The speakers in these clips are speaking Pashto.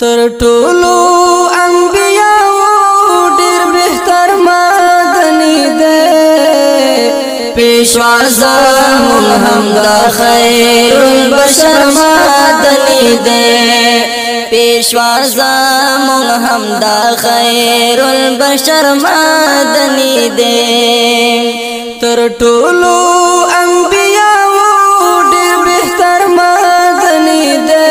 تر ټولو انبیاء ډیر بهتر مدني دی پیشوا زمون هم دا خیر البشر مدني دی پیشوا زمون هم دا خیر البشر مدني دی تر ټولو انبیاء ډیر بهتر مدني دی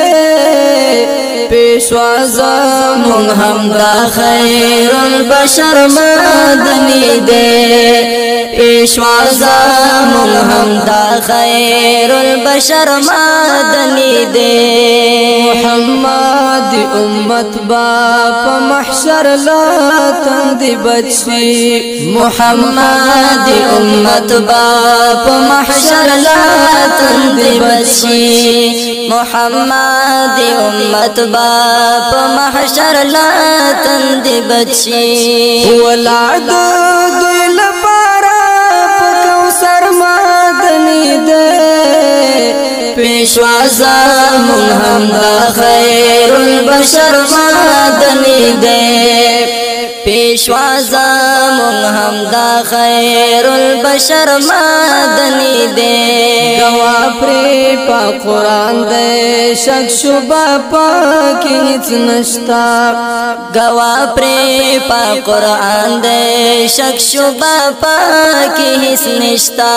پیشوا زمون هم دا خیر البشر مدني دی پیشوا زمون هم دا خیر البشر مدني دی محمد امت باپ محشر لا تند بچی محمد امت باپ محشر لا تند بچی محمد امت باپ محشر لا تند بچی ولاد دوی لپاره کوثر مدني دی پیشوا زمون هم دا خیر البشر مدني دی پیشوا زمون هم دا خیر البشر مدني دی گوا پری پا قرآن دی شک شبہ پاکی هیڅ نشتا گوا پری پا قرآن دی شک شبہ پاکی هیڅ نشتا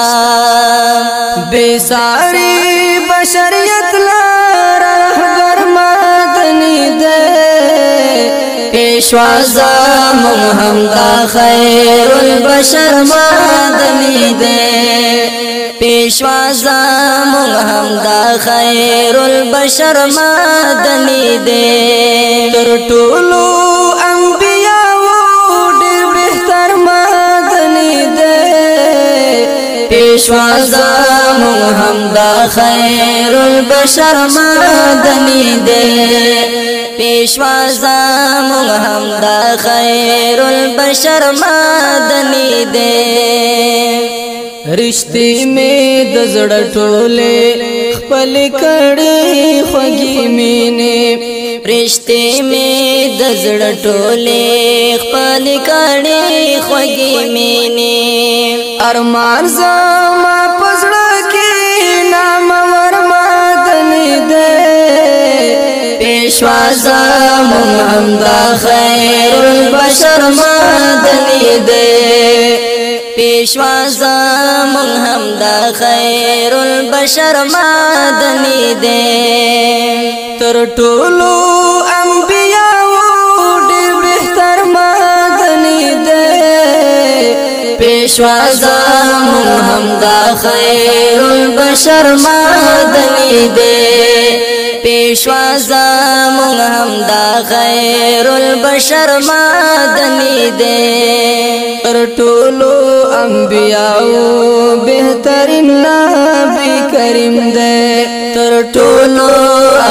بیساری بشریت لار رهبر مدني دی پیشوا زمون هم دا خیر البشر مدني دی پیشوا زمون هم دا خیر البشر مدني دی تر ټولو انبیاء ډیر بهتر مدني دی پیشوا زمون هم دا خیر البشر مدني دی پیشوا زمون هم دا خیر البشر مدني دی رشتي می د زړه ټوله خپل کړي خوږی مینه رشتي می د زړه ټوله خپل کړي خوږی مینه ارمان زما پزړه کې نام ور مدني دی پیشوا زمون هم دا خیر البشر مدني دی پیشوا زمون هم دا خیر البشر مدني دی تر ټولو انبیاء ډیر بهتر مدني دی پیشوا زمون هم دا خیر البشر مدني دی پیشوا زمون هم دا خیر البشر مدني دی تر ټولو انبیاء بهترین نبی کریم دی تر ټولو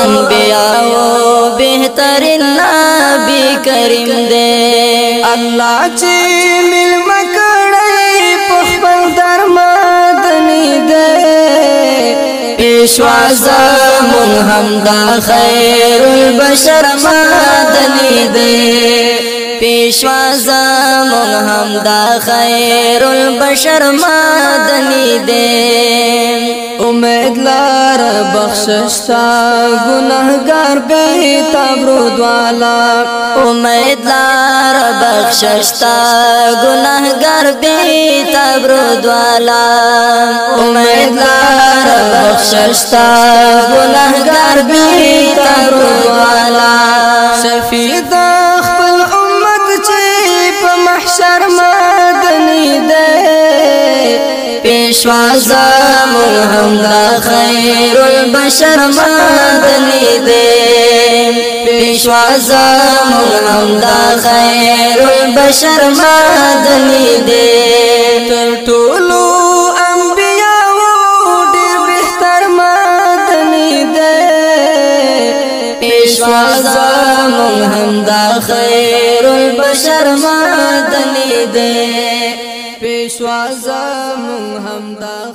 انبیاء بهترین نبی کریم دی الله چې ملما کړی په خپل در مدني دی پیشوا زمون هم دا خیر البشر مدني دی پیشوا زمون هم دا خیر البشر مدني دی امید لار بخششتا گناہگار بیتاب رود والا امید لار بخششتا گناہگار بیتاب رود والا امید لار بخششتا گناہگار بیتاب رود والا شفیع دا خپل امت چی پا محشر مدنی دی پیشوا زمون هم دا خیر البشر مدني دی پیشوا زمون هم دا خیر البشر مدني دی تر ټولو انبیاء ډیر بهتر مدني دی پیشوا زمون هم دا خیر البشر مدني دی پیشوا زمون هم دا